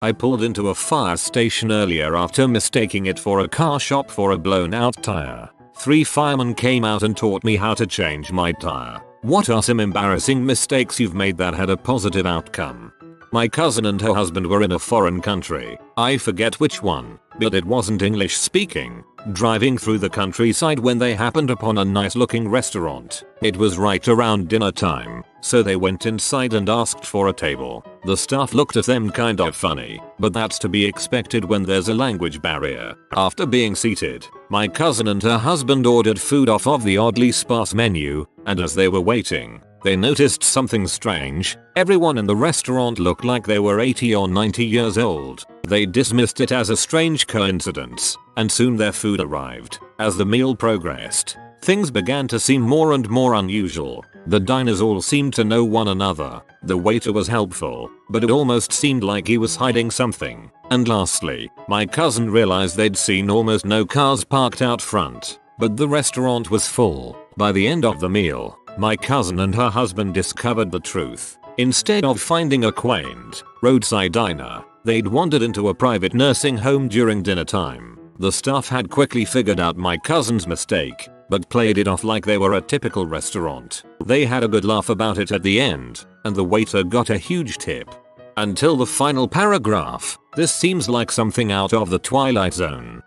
I pulled into a fire station earlier after mistaking it for a car shop for a blown out tire. 3 firemen came out and taught me how to change my tire. What are some embarrassing mistakes you've made that had a positive outcome? My cousin and her husband were in a foreign country. I forget which one, but it wasn't English speaking. Driving through the countryside when they happened upon a nice looking restaurant. It was right around dinner time, so they went inside and asked for a table. The staff looked at them kind of funny, but that's to be expected when there's a language barrier. After being seated, my cousin and her husband ordered food off of the oddly sparse menu, and as they were waiting, they noticed something strange. Everyone in the restaurant looked like they were 80 or 90 years old. They dismissed it as a strange coincidence, and soon their food arrived. As the meal progressed, things began to seem more and more unusual. The diners all seemed to know one another. The waiter was helpful, but it almost seemed like he was hiding something. And lastly, my cousin realized they'd seen almost no cars parked out front, but the restaurant was full. By the end of the meal, my cousin and her husband discovered the truth. Instead of finding a quaint roadside diner, they'd wandered into a private nursing home during dinner time. The staff had quickly figured out my cousin's mistake, but played it off like they were a typical restaurant. They had a good laugh about it at the end, and the waiter got a huge tip. Until the final paragraph, this seems like something out of the Twilight Zone.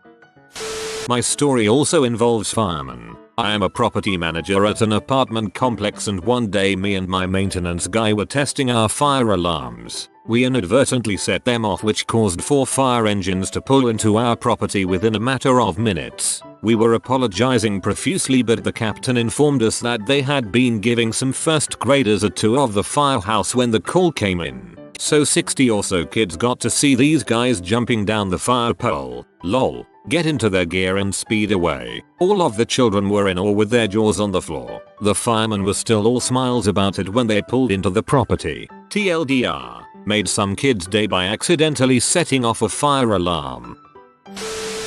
My story also involves firemen. I am a property manager at an apartment complex, and one day me and my maintenance guy were testing our fire alarms. We inadvertently set them off, which caused 4 fire engines to pull into our property within a matter of minutes. We were apologizing profusely, but the captain informed us that they had been giving some first graders a tour of the firehouse when the call came in. So 60 or so kids got to see these guys jumping down the fire pole. Lol. Get into their gear and speed away. All of the children were in awe with their jaws on the floor. The firemen were still all smiles about it when they pulled into the property. TLDR. Made some kid's day by accidentally setting off a fire alarm.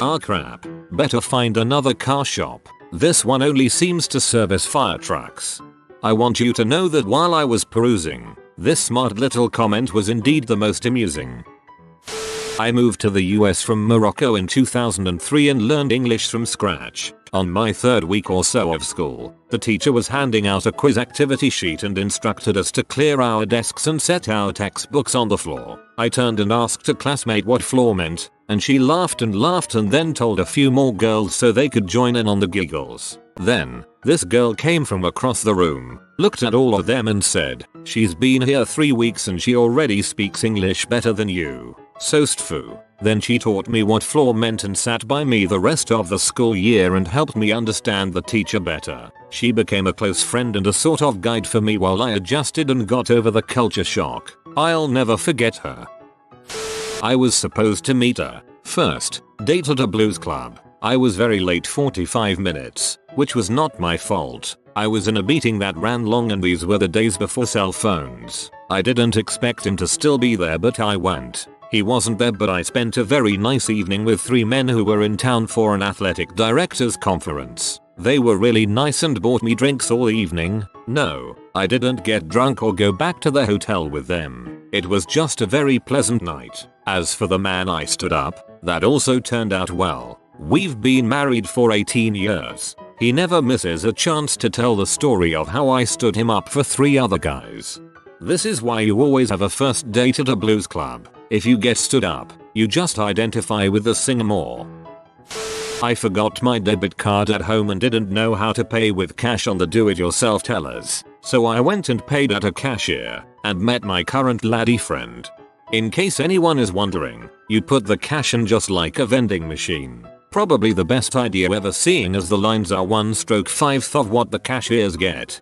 Ah crap. Better find another car shop. This one only seems to service fire trucks. I want you to know that while I was perusing, this smart little comment was indeed the most amusing. I moved to the US from Morocco in 2003 and learned English from scratch. On my 3rd week or so of school, the teacher was handing out a quiz activity sheet and instructed us to clear our desks and set our textbooks on the floor. I turned and asked a classmate what floor meant, and she laughed and then told a few more girls so they could join in on the giggles. Then, this girl came from across the room, looked at all of them and said, "She's been here 3 weeks and she already speaks English better than you. So stfu." Then she taught me what floor meant and sat by me the rest of the school year and helped me understand the teacher better. She became a close friend and a sort of guide for me while I adjusted and got over the culture shock. I'll never forget her. I was supposed to meet her first date at a blues club. I was very late, 45 minutes, which was not my fault. I was in a meeting that ran long and these were the days before cell phones. I didn't expect him to still be there, but I went. He wasn't there, but I spent a very nice evening with 3 men who were in town for an athletic directors conference. They were really nice and bought me drinks all evening. No, I didn't get drunk or go back to the hotel with them. It was just a very pleasant night. As for the man I stood up, that also turned out well. We've been married for 18 years. He never misses a chance to tell the story of how I stood him up for 3 other guys. This is why you always have a first date at a blues club. If you get stood up, you just identify with the singer more. I forgot my debit card at home and didn't know how to pay with cash on the do-it-yourself tellers, so I went and paid at a cashier and met my current laddie friend. In case anyone is wondering, you put the cash in just like a vending machine. Probably the best idea ever, seeing as the lines are 1/5th of what the cashiers get.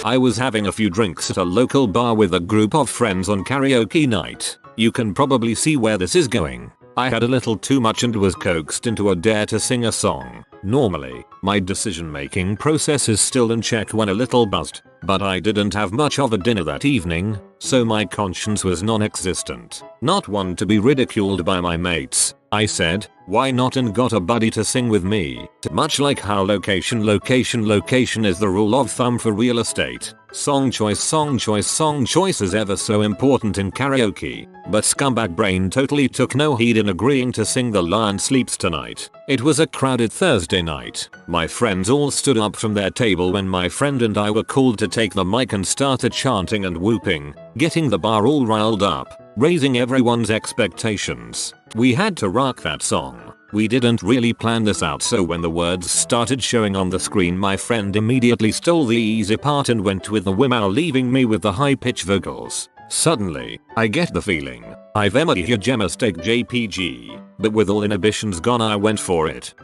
I was having a few drinks at a local bar with a group of friends on karaoke night. You can probably see where this is going. I had a little too much and was coaxed into a dare to sing a song. Normally, my decision-making process is still in check when a little buzzed, but I didn't have much of a dinner that evening, so my conscience was non-existent. Not one to be ridiculed by my mates, I said, "Why not?" and got a buddy to sing with me. Much like how location is the rule of thumb for real estate, Song choice is ever so important in karaoke, but scumbag brain totally took no heed in agreeing to sing The Lion Sleeps Tonight. It was a crowded Thursday night. My friends all stood up from their table when my friend and I were called to take the mic and started chanting and whooping, getting the bar all riled up, raising everyone's expectations. We had to rock that song. We didn't really plan this out, so when the words started showing on the screen, my friend immediately stole the easy part and went with the whammo, leaving me with the high-pitched vocals. Suddenly, I get the feeling I've made a huge mistake JPG, but with all inhibitions gone I went for it.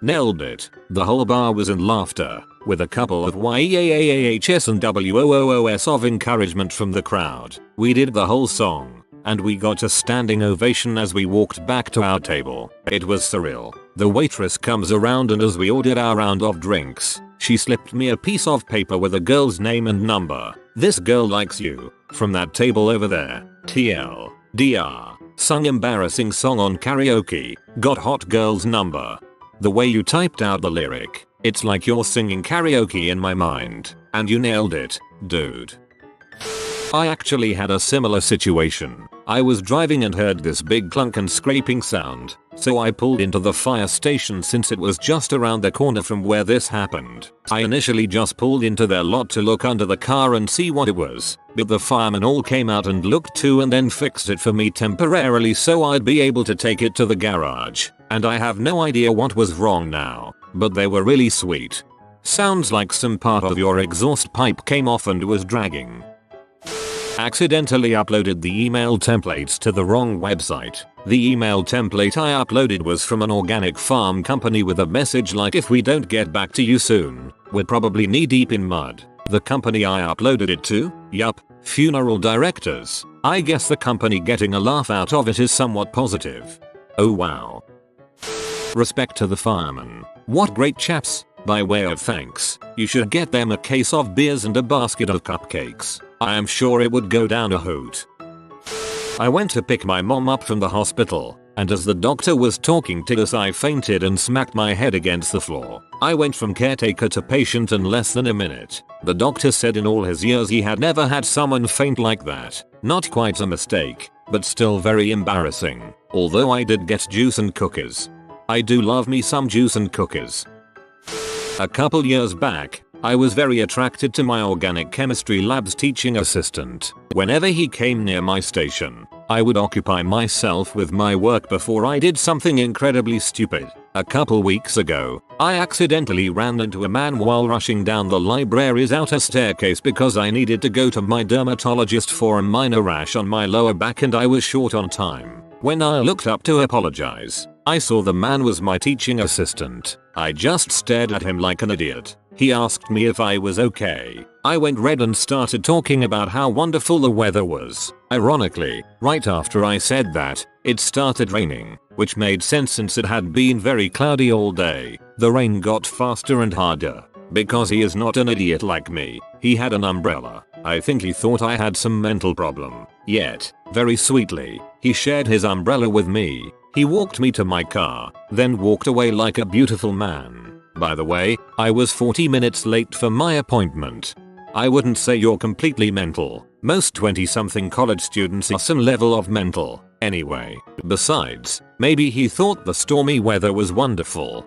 Nailed it. The whole bar was in laughter, with a couple of YAAHS and WOOOS of encouragement from the crowd. We did the whole song, and we got a standing ovation as we walked back to our table. It was surreal. The waitress comes around, and as we ordered our round of drinks, she slipped me a piece of paper with a girl's name and number. "This girl likes you. From that table over there. TLDR. Sung embarrassing song on karaoke. Got hot girl's number." The way you typed out the lyric, it's like you're singing karaoke in my mind. And you nailed it, dude. I actually had a similar situation. I was driving and heard this big clunk and scraping sound, so I pulled into the fire station since it was just around the corner from where this happened. I initially just pulled into their lot to look under the car and see what it was, but the firemen all came out and looked too and then fixed it for me temporarily so I'd be able to take it to the garage. And I have no idea what was wrong now, but they were really sweet. Sounds like some part of your exhaust pipe came off and was dragging. Accidentally uploaded the email templates to the wrong website. The email template I uploaded was from an organic farm company with a message like, "If we don't get back to you soon, we're probably knee deep in mud." The company I uploaded it to? Yup, funeral directors. I guess the company getting a laugh out of it is somewhat positive. Oh wow. Respect to the firemen. What great chaps. By way of thanks, you should get them a case of beers and a basket of cupcakes. I am sure it would go down a hoot. I went to pick my mom up from the hospital, and as the doctor was talking to us I fainted and smacked my head against the floor. I went from caretaker to patient in less than a minute. The doctor said in all his years he had never had someone faint like that. Not quite a mistake, but still very embarrassing. Although I did get juice and cookies. I do love me some juice and cookies. A couple years back, I was very attracted to my organic chemistry lab's teaching assistant. Whenever he came near my station, I would occupy myself with my work before I did something incredibly stupid. A couple weeks ago, I accidentally ran into a man while rushing down the library's outer staircase because I needed to go to my dermatologist for a minor rash on my lower back and I was short on time. When I looked up to apologize, I saw the man was my teaching assistant. I just stared at him like an idiot. He asked me if I was okay. I went red and started talking about how wonderful the weather was. Ironically, right after I said that, it started raining, which made sense since it had been very cloudy all day. The rain got faster and harder. Because he is not an idiot like me, he had an umbrella. I think he thought I had some mental problem. Yet, very sweetly, he shared his umbrella with me. He walked me to my car, then walked away like a beautiful man. By the way, I was 40 minutes late for my appointment. I wouldn't say you're completely mental. Most 20-something college students are some level of mental, anyway. Besides, maybe he thought the stormy weather was wonderful.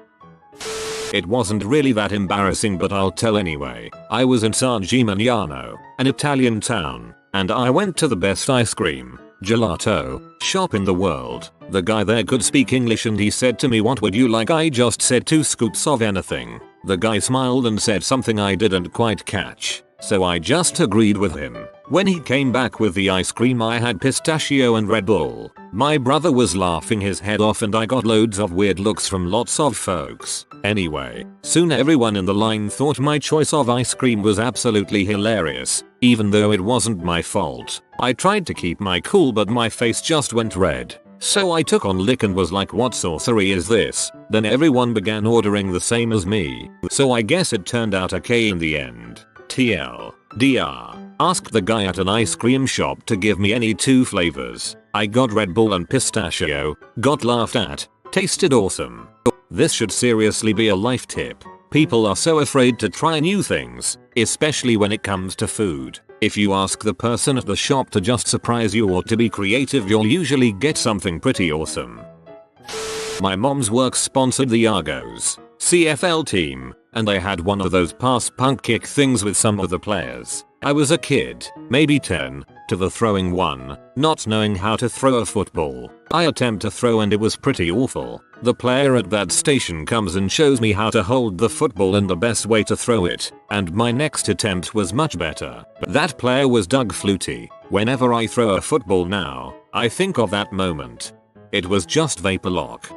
It wasn't really that embarrassing, but I'll tell anyway. I was in San Gimignano, an Italian town, and I went to the best ice cream, gelato, shop in the world. The guy there could speak English and he said to me, "What would you like?" I just said 2 scoops of anything. The guy smiled and said something I didn't quite catch, so I just agreed with him. When he came back with the ice cream I had pistachio and Red Bull. My brother was laughing his head off and I got loads of weird looks from lots of folks. Anyway, soon everyone in the line thought my choice of ice cream was absolutely hilarious, even though it wasn't my fault. I tried to keep my cool but my face just went red. So I took on lick and was like, "What sorcery is this?" Then everyone began ordering the same as me. So I guess it turned out okay in the end. TLDR. Asked the guy at an ice cream shop to give me any 2 flavors. I got Red Bull and pistachio, got laughed at, tasted awesome. This should seriously be a life tip. People are so afraid to try new things, especially when it comes to food. If you ask the person at the shop to just surprise you or to be creative, you'll usually get something pretty awesome. My mom's work sponsored the Argos CFL team, and they had one of those pass punk kick things with some of the players. I was a kid, maybe 10, to the throwing one, not knowing how to throw a football. I attempt to throw and it was pretty awful. The player at that station comes and shows me how to hold the football and the best way to throw it, and my next attempt was much better. That player was Doug Flutie. Whenever I throw a football now, I think of that moment. It was just vapor lock.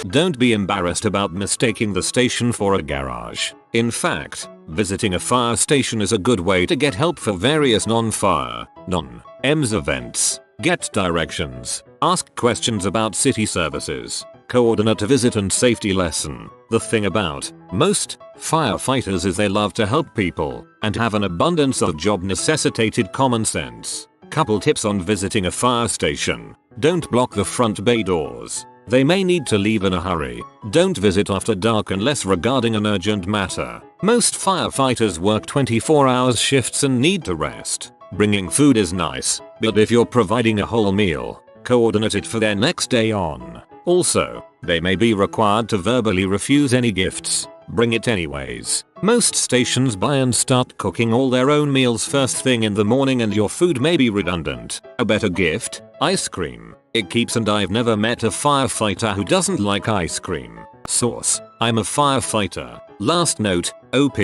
Don't be embarrassed about mistaking the station for a garage. In fact, visiting a fire station is a good way to get help for various non-fire, non-EMS events. Get directions, ask questions about city services, coordinate a visit and safety lesson. The thing about most firefighters is they love to help people and have an abundance of job necessitated common sense. Couple tips on visiting a fire station. Don't block the front bay doors. They may need to leave in a hurry. Don't visit after dark unless regarding an urgent matter. Most firefighters work 24-hour shifts and need to rest. Bringing food is nice, but if you're providing a whole meal, coordinate it for their next day on. Also, they may be required to verbally refuse any gifts. Bring it anyways. Most stations buy and start cooking all their own meals first thing in the morning and your food may be redundant. A better gift? Ice cream. It keeps, and I've never met a firefighter who doesn't like ice cream. Source: I'm a firefighter. Last note, OP,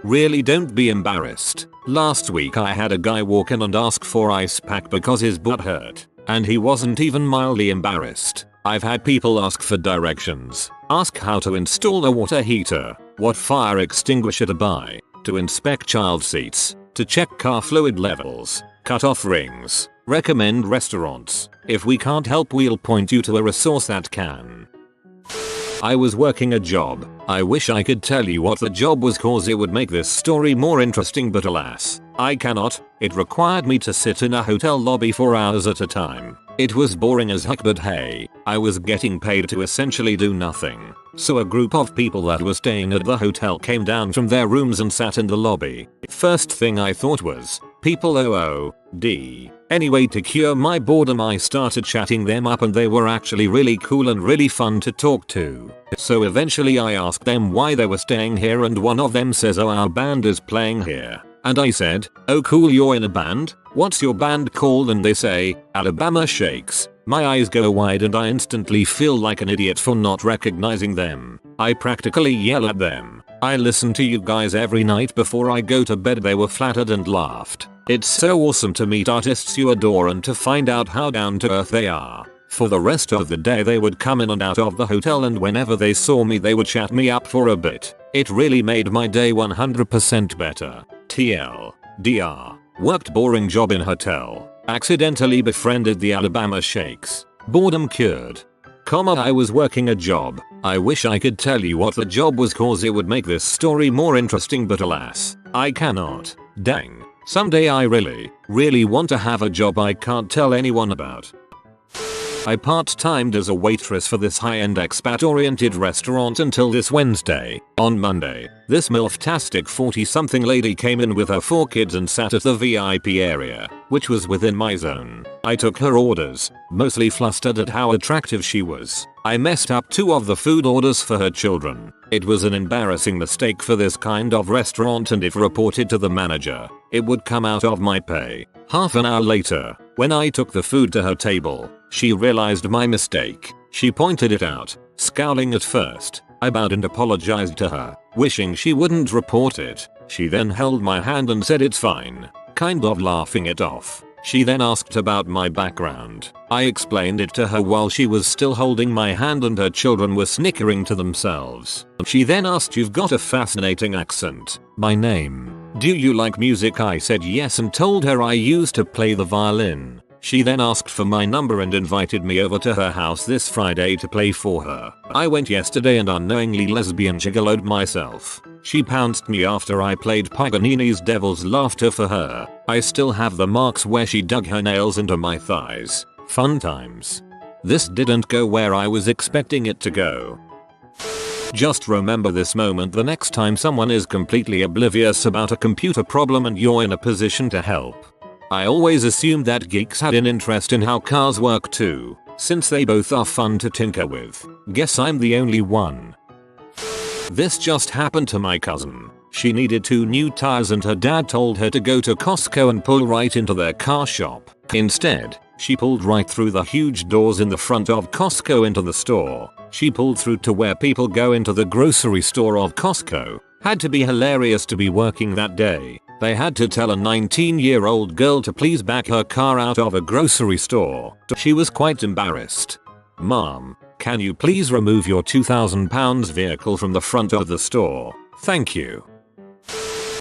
really don't be embarrassed. Last week I had a guy walk in and ask for ice pack because his butt hurt, and he wasn't even mildly embarrassed. I've had people ask for directions, ask how to install a water heater, what fire extinguisher to buy, to inspect child seats, to check car fluid levels, cut off rings, recommend restaurants. If we can't help, we'll point you to a resource that can. I was working a job. I wish I could tell you what the job was cause it would make this story more interesting, but alas, I cannot. It required me to sit in a hotel lobby for hours at a time. It was boring as heck, but hey, I was getting paid to essentially do nothing. So a group of people that were staying at the hotel came down from their rooms and sat in the lobby. First thing I thought was, people OOD. Anyway, to cure my boredom I started chatting them up and they were actually really cool and really fun to talk to. So eventually I asked them why they were staying here and one of them says, oh, our band is playing here. And I said, oh cool, you're in a band? What's your band called? And they say, Alabama Shakes. My eyes go wide and I instantly feel like an idiot for not recognizing them. I practically yell at them. I listen to you guys every night before I go to bed. They were flattered and laughed. It's so awesome to meet artists you adore and to find out how down to earth they are. For the rest of the day they would come in and out of the hotel, and whenever they saw me they would chat me up for a bit. It really made my day 100% better. TLDR. Worked boring job in hotel. Accidentally befriended the Alabama Shakes. Boredom cured. I was working a job. I wish I could tell you what the job was cause it would make this story more interesting, but alas, I cannot. Dang. Someday I really want to have a job I can't tell anyone about. I part-timed as a waitress for this high-end expat-oriented restaurant until this Wednesday. On Monday, this MILF-tastic 40-something lady came in with her 4 kids and sat at the VIP area, which was within my zone. I took her orders, mostly flustered at how attractive she was. I messed up 2 of the food orders for her children. It was an embarrassing mistake for this kind of restaurant, and if reported to the manager, it would come out of my pay. Half an hour later, when I took the food to her table, she realized my mistake. She pointed it out, scowling at first. I bowed and apologized to her, wishing she wouldn't report it. She then held my hand and said it's fine, kind of laughing it off. She then asked about my background. I explained it to her while she was still holding my hand and her children were snickering to themselves. She then asked, "You've got a fascinating accent. My name. Do you like music?" I said yes and told her I used to play the violin. She then asked for my number and invited me over to her house this Friday to play for her. I went yesterday and unknowingly lesbian gigoloed myself. She pounced me after I played Paganini's Devil's Laughter for her. I still have the marks where she dug her nails into my thighs. Fun times. This didn't go where I was expecting it to go. Just remember this moment the next time someone is completely oblivious about a computer problem and you're in a position to help. I always assumed that geeks had an interest in how cars work too, since they both are fun to tinker with. Guess I'm the only one. This just happened to my cousin. She needed 2 new tires and her dad told her to go to Costco and pull right into their car shop. Instead, she pulled right through the huge doors in the front of Costco into the store. She pulled through to where people go into the grocery store of Costco. Had to be hilarious to be working that day. They had to tell a 19-year-old girl to please back her car out of a grocery store. She was quite embarrassed. "Mom, can you please remove your 2,000 pounds vehicle from the front of the store? Thank you."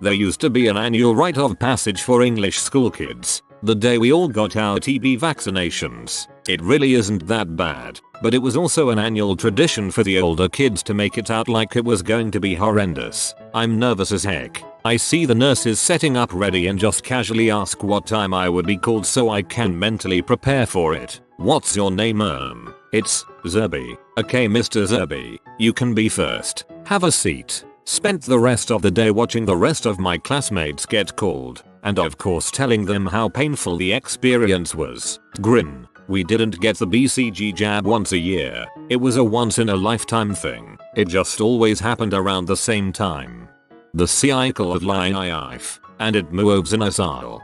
There used to be an annual rite of passage for English school kids. The day we all got our TB vaccinations. It really isn't that bad, but it was also an annual tradition for the older kids to make it out like it was going to be horrendous. I'm nervous as heck. I see the nurses setting up ready and just casually ask what time I would be called so I can mentally prepare for it. "What's your name?" It's Zerby." "Okay, Mr. Zerby, you can be first. Have a seat." Spent the rest of the day watching the rest of my classmates get called, and of course telling them how painful the experience was. Grin. We didn't get the BCG jab once a year. It was a once in a lifetime thing. It just always happened around the same time. The cycle of life, and it moves in a cycle.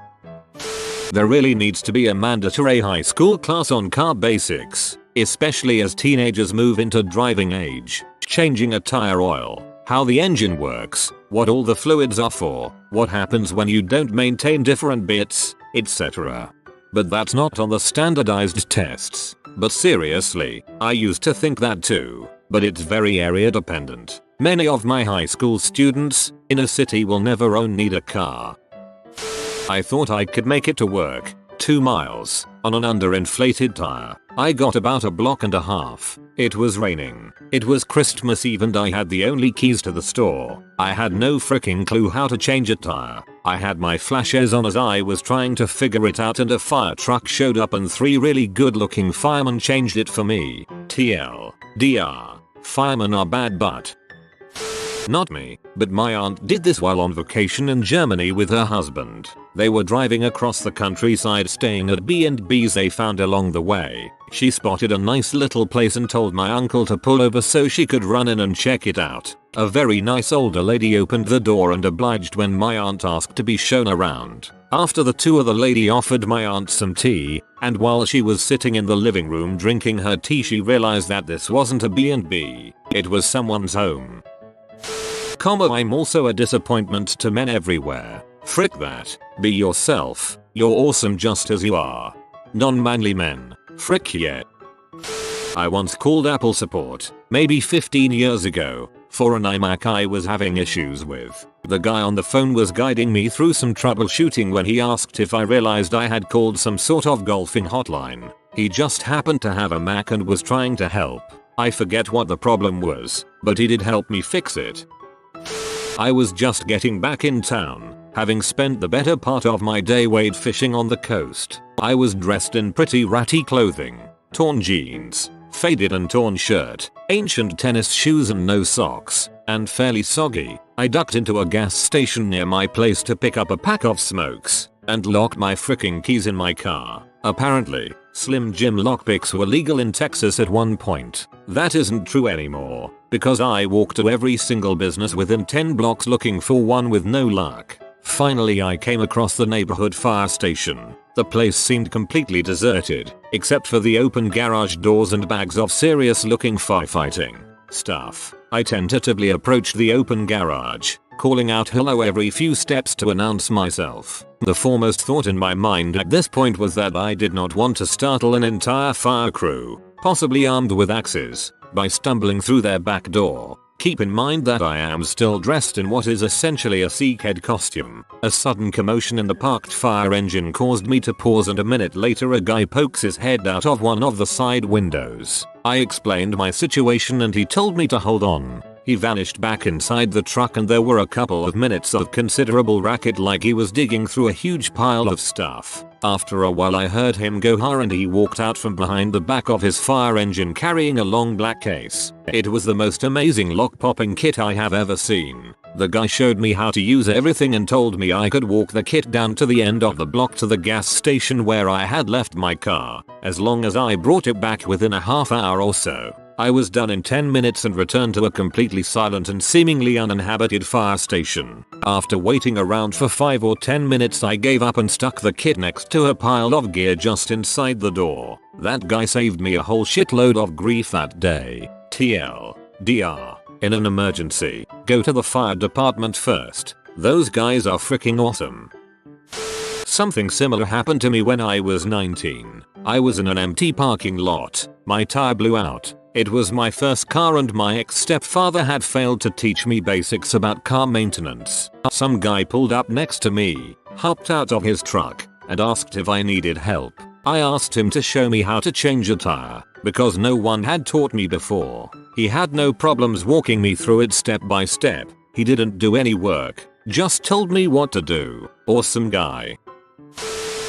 There really needs to be a mandatory high school class on car basics, especially as teenagers move into driving age. Changing a tire oil, how the engine works, what all the fluids are for, what happens when you don't maintain different bits, etc. But that's not on the standardized tests. But seriously, I used to think that too, but it's very area dependent. Many of my high school students in a city will never need a car. I thought I could make it to work, 2 miles, on an underinflated tire. I got about a block and a half. It was raining. It was Christmas Eve and I had the only keys to the store. I had no freaking clue how to change a tire. I had my flashes on as I was trying to figure it out and a fire truck showed up and 3 really good looking firemen changed it for me. TLDR. Firemen are bad but not me, but my aunt did this while on vacation in Germany with her husband. They were driving across the countryside staying at B&Bs they found along the way. She spotted a nice little place and told my uncle to pull over so she could run in and check it out. A very nice older lady opened the door and obliged when my aunt asked to be shown around. After the tour the lady offered my aunt some tea, and while she was sitting in the living room drinking her tea she realized that this wasn't a B&B, it was someone's home. I'm also a disappointment to men everywhere. Frick that. Be yourself. You're awesome just as you are. Non-manly men. Frick yeah. I once called Apple support, maybe 15 years ago, for an iMac I was having issues with. The guy on the phone was guiding me through some troubleshooting when he asked if I realized I had called some sort of golfing hotline. He just happened to have a Mac and was trying to help. I forget what the problem was, but he did help me fix it. I was just getting back in town, having spent the better part of my day wade fishing on the coast. I was dressed in pretty ratty clothing, torn jeans, faded and torn shirt, ancient tennis shoes and no socks, and fairly soggy. I ducked into a gas station near my place to pick up a pack of smokes, and locked my fricking keys in my car. Apparently, Slim Jim lockpicks were legal in Texas at one point. That isn't true anymore, because I walked to every single business within 10 blocks looking for one with no luck. Finally I came across the neighborhood fire station. The place seemed completely deserted, except for the open garage doors and bags of serious looking firefighting stuff. I tentatively approached the open garage, calling out hello every few steps to announce myself. The foremost thought in my mind at this point was that I did not want to startle an entire fire crew, possibly armed with axes, by stumbling through their back door. Keep in mind that I am still dressed in what is essentially a Seahead costume. A sudden commotion in the parked fire engine caused me to pause and a minute later a guy pokes his head out of one of the side windows. I explained my situation and he told me to hold on. He vanished back inside the truck and there were a couple of minutes of considerable racket like he was digging through a huge pile of stuff. After a while I heard him go ha and he walked out from behind the back of his fire engine carrying a long black case. It was the most amazing lock popping kit I have ever seen. The guy showed me how to use everything and told me I could walk the kit down to the end of the block to the gas station where I had left my car, as long as I brought it back within a half hour or so. I was done in 10 minutes and returned to a completely silent and seemingly uninhabited fire station. After waiting around for 5 or 10 minutes I gave up and stuck the kit next to a pile of gear just inside the door. That guy saved me a whole shitload of grief that day. TLDR. In an emergency, go to the fire department first. Those guys are freaking awesome. Something similar happened to me when I was 19. I was in an empty parking lot. My tire blew out. It was my first car and my ex-stepfather had failed to teach me basics about car maintenance. Some guy pulled up next to me, hopped out of his truck, and asked if I needed help. I asked him to show me how to change a tire, because no one had taught me before. He had no problems walking me through it step by step. He didn't do any work, just told me what to do. Awesome guy.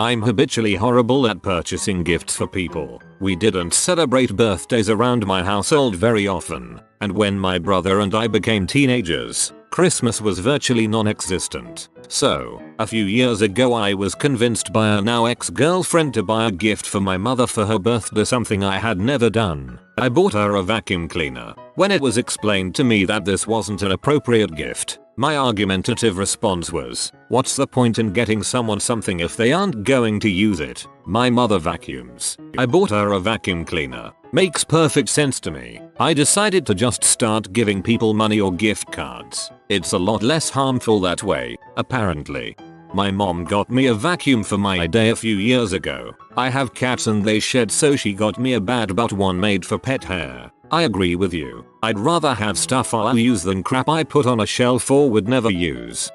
I'm habitually horrible at purchasing gifts for people. We didn't celebrate birthdays around my household very often, and when my brother and I became teenagers, Christmas was virtually non-existent. So, a few years ago I was convinced by a now ex-girlfriend to buy a gift for my mother for her birthday, something I had never done. I bought her a vacuum cleaner. When it was explained to me that this wasn't an appropriate gift, my argumentative response was, what's the point in getting someone something if they aren't going to use it? My mother vacuums. I bought her a vacuum cleaner. Makes perfect sense to me. I decided to just start giving people money or gift cards. It's a lot less harmful that way, apparently. My mom got me a vacuum for my day a few years ago. I have cats and they shed, so she got me a bad but one made for pet hair. I agree with you. I'd rather have stuff I'll use than crap I put on a shelf or would never use.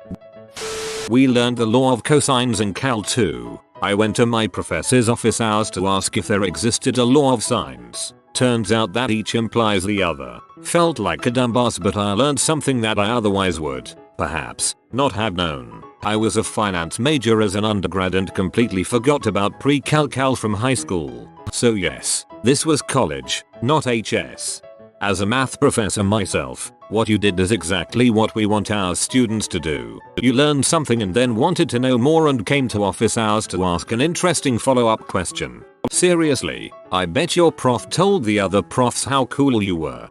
We learned the law of cosines in Cal 2. I went to my professor's office hours to ask if there existed a law of sines. Turns out that each implies the other. Felt like a dumbass, but I learned something that I otherwise would, perhaps, not have known. I was a finance major as an undergrad and completely forgot about pre-calc from high school. So yes, this was college, not HS. As a math professor myself, what you did is exactly what we want our students to do. You learned something and then wanted to know more and came to office hours to ask an interesting follow-up question. Seriously, I bet your prof told the other profs how cool you were.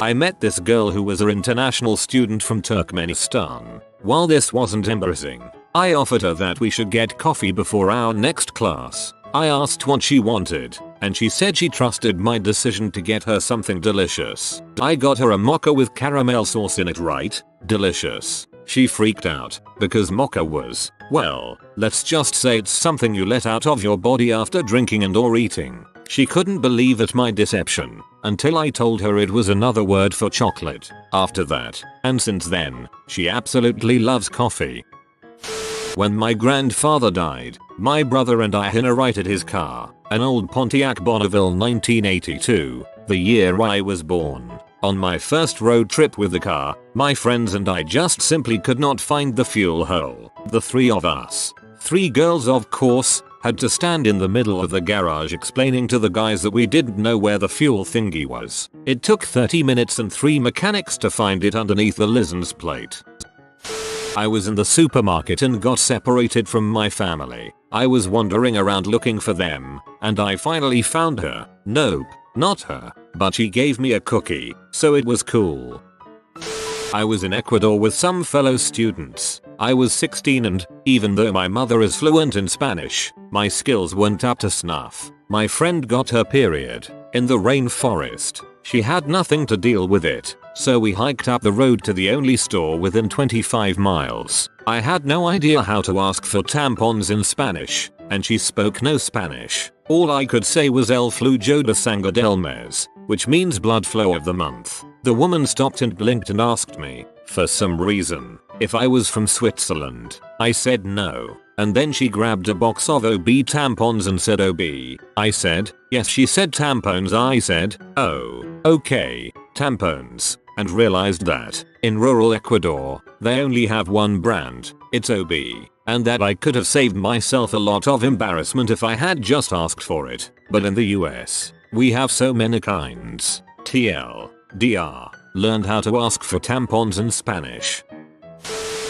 I met this girl who was an international student from Turkmenistan. While this wasn't embarrassing, I offered her that we should get coffee before our next class. I asked what she wanted, and she said she trusted my decision to get her something delicious. I got her a mocha with caramel sauce in it, right? Delicious. She freaked out, because mocha was, well, let's just say it's something you let out of your body after drinking and or eating. She couldn't believe at my deception, until I told her it was another word for chocolate. After that, and since then, she absolutely loves coffee. When my grandfather died, my brother and I inherited his car, an old Pontiac Bonneville 1982, the year I was born. On my first road trip with the car, my friends and I just simply could not find the fuel hole. The three of us, 3 girls of course, had to stand in the middle of the garage explaining to the guys that we didn't know where the fuel thingy was. It took 30 minutes and 3 mechanics to find it underneath the license plate. I was in the supermarket and got separated from my family. I was wandering around looking for them, and I finally found her. Nope, not her, but she gave me a cookie, so it was cool. I was in Ecuador with some fellow students. I was 16 and, even though my mother is fluent in Spanish, my skills weren't up to snuff. My friend got her period in the rainforest. She had nothing to deal with it, so we hiked up the road to the only store within 25 miles. I had no idea how to ask for tampons in Spanish, and she spoke no Spanish. All I could say was El flujo de sangre del mes, which means blood flow of the month. The woman stopped and blinked and asked me, for some reason, if I was from Switzerland. I said no, and then she grabbed a box of OB tampons and said OB. I said, yes. She said tampons. I said, oh, okay, tampons. and realized that, in rural Ecuador, they only have one brand, it's OB, and that I could have saved myself a lot of embarrassment if I had just asked for it. But in the US, we have so many kinds. TL, DR, learned how to ask for tampons in Spanish.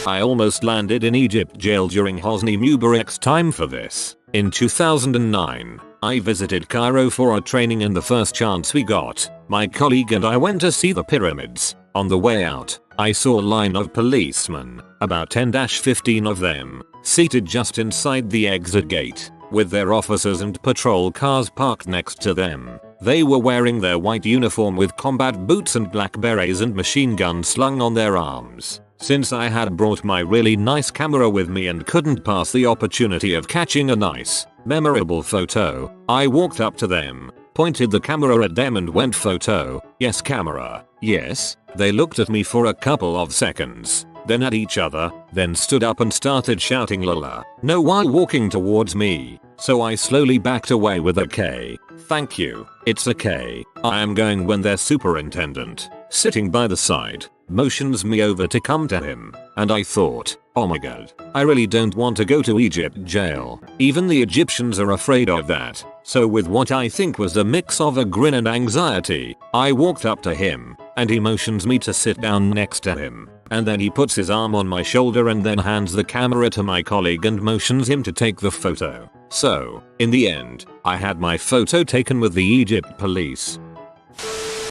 I almost landed in Egypt jail during Hosni Mubarak's time for this. In 2009, I visited Cairo for a training and the first chance we got, my colleague and I went to see the pyramids. On the way out, I saw a line of policemen, about 10-15 of them, seated just inside the exit gate, with their officers and patrol cars parked next to them. They were wearing their white uniform with combat boots and black berets and machine guns slung on their arms. Since I had brought my really nice camera with me and couldn't pass the opportunity of catching a nice, memorable photo, I walked up to them, pointed the camera at them and went photo, yes camera, yes. They looked at me for a couple of seconds, then at each other, then stood up and started shouting Lola, no while walking towards me, so I slowly backed away with a K. Thank you, it's a K. I am going when their superintendent, sitting by the side, motions me over to come to him, and I thought, oh my god, I really don't want to go to Egypt jail. Even the Egyptians are afraid of that. So with what I think was a mix of a grin and anxiety, I walked up to him, and he motions me to sit down next to him, and then he puts his arm on my shoulder and then hands the camera to my colleague and motions him to take the photo. So, in the end, I had my photo taken with the Egypt police.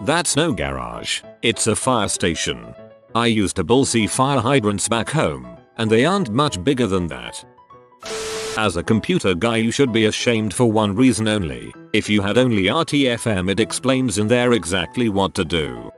That's no garage, it's a fire station. I used to bullseye fire hydrants back home, and they aren't much bigger than that. As a computer guy you should be ashamed for one reason only. If you had only RTFM, it explains in there exactly what to do.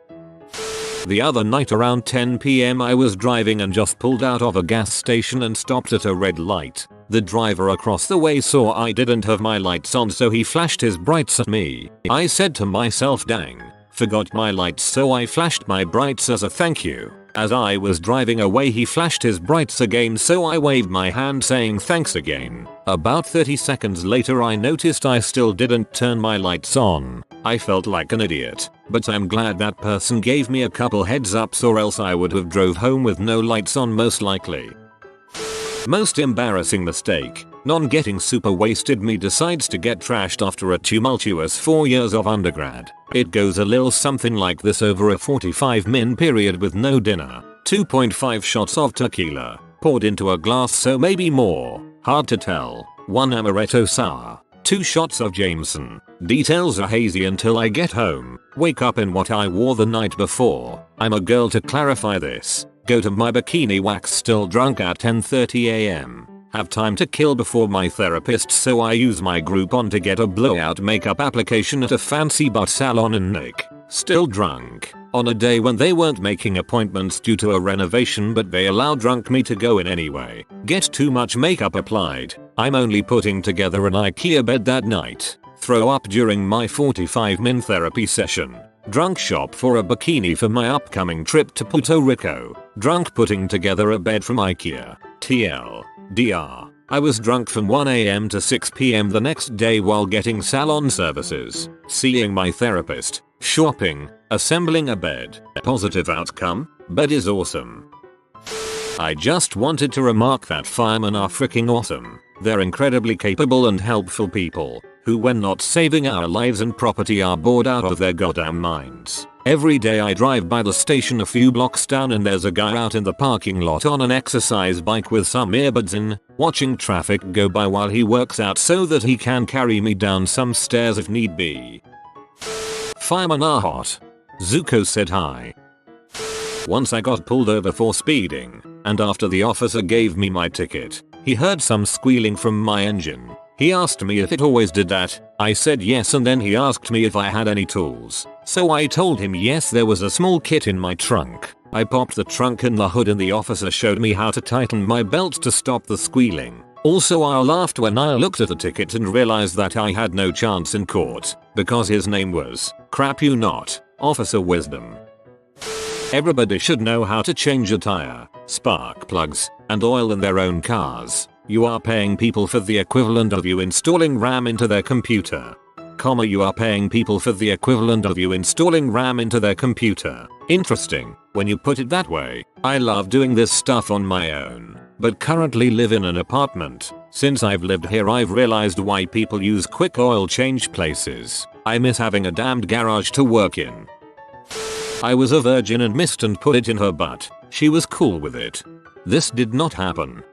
The other night around 10 PM I was driving and just pulled out of a gas station and stopped at a red light. The driver across the way saw I didn't have my lights on, so he flashed his brights at me. I said to myself, dang, forgot my lights, so I flashed my brights as a thank you. As I was driving away he flashed his brights again, so I waved my hand saying thanks again. About 30 seconds later I noticed I still didn't turn my lights on. I felt like an idiot, but I'm glad that person gave me a couple heads ups, or else I would have drove home with no lights on most likely. Most embarrassing mistake. Non getting super wasted. Me decides to get trashed after a tumultuous 4 years of undergrad. It goes a little something like this: over a 45-min period with no dinner, 2.5 shots of tequila, poured into a glass, so maybe more, hard to tell, 1 amaretto sour, 2 shots of Jameson. Details are hazy until I get home, wake up in what I wore the night before. I'm a girl, to clarify this. Go to my bikini wax still drunk at 10:30 AM. Have time to kill before my therapist, so I use my Groupon to get a blowout makeup application at a fancy butt salon in Nick. Still drunk. On a day when they weren't making appointments due to a renovation, but they allowed drunk me to go in anyway. Get too much makeup applied. I'm only putting together an IKEA bed that night. Throw up during my 45-min therapy session. Drunk shop for a bikini for my upcoming trip to Puerto Rico. Drunk putting together a bed from IKEA. TL. DR. I was drunk from 1 AM to 6 PM the next day while getting salon services, seeing my therapist, shopping, assembling a bed. Positive outcome, bed is awesome. I just wanted to remark that firemen are freaking awesome. They're incredibly capable and helpful people, who when not saving our lives and property are bored out of their goddamn minds. Every day I drive by the station a few blocks down and there's a guy out in the parking lot on an exercise bike with some earbuds in, watching traffic go by while he works out so that he can carry me down some stairs if need be. Firemen are hot. Zuko said hi. Once I got pulled over for speeding, and after the officer gave me my ticket, he heard some squealing from my engine. He asked me if it always did that. I said yes, and then he asked me if I had any tools. So I told him yes, there was a small kit in my trunk. I popped the trunk and the hood and the officer showed me how to tighten my belt to stop the squealing. Also I laughed when I looked at the ticket and realized that I had no chance in court, because his name was, crap you not, Officer Wisdom. Everybody should know how to change a tire, spark plugs, and oil in their own cars. You are paying people for the equivalent of you installing RAM into their computer. You are paying people for the equivalent of you installing RAM into their computer. Interesting, when you put it that way. I love doing this stuff on my own, but currently live in an apartment. Since I've lived here I've realized why people use quick oil change places. I miss having a damned garage to work in. I was a virgin and missed and put it in her butt. She was cool with it. This did not happen.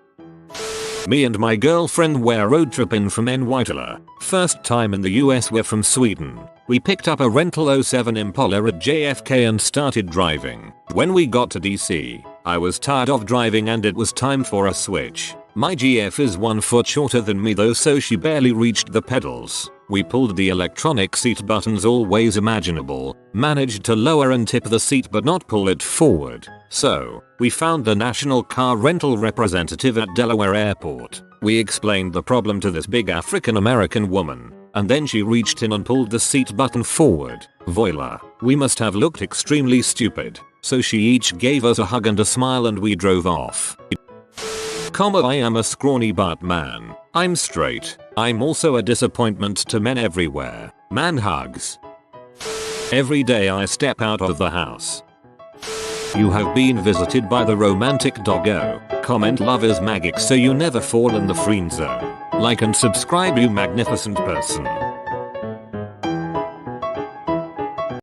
Me and my girlfriend were road tripping from Ecuador. First time in the US, we're from Sweden. We picked up a rental '07 Impala at JFK and started driving. When we got to DC, I was tired of driving and it was time for a switch. My GF is 1 foot shorter than me though, so she barely reached the pedals. We pulled the electronic seat buttons all ways imaginable, managed to lower and tip the seat but not pull it forward. So, we found the national car rental representative at Delaware Airport. We explained the problem to this big African American woman, and then she reached in and pulled the seat button forward. Voila. We must have looked extremely stupid, so she each gave us a hug and a smile and we drove off. I am a scrawny butt man. I'm straight. I'm also a disappointment to men everywhere. Man hugs. Every day I step out of the house. You have been visited by the romantic doggo. Comment love is magic so you never fall in the friend zone. Like and subscribe you magnificent person.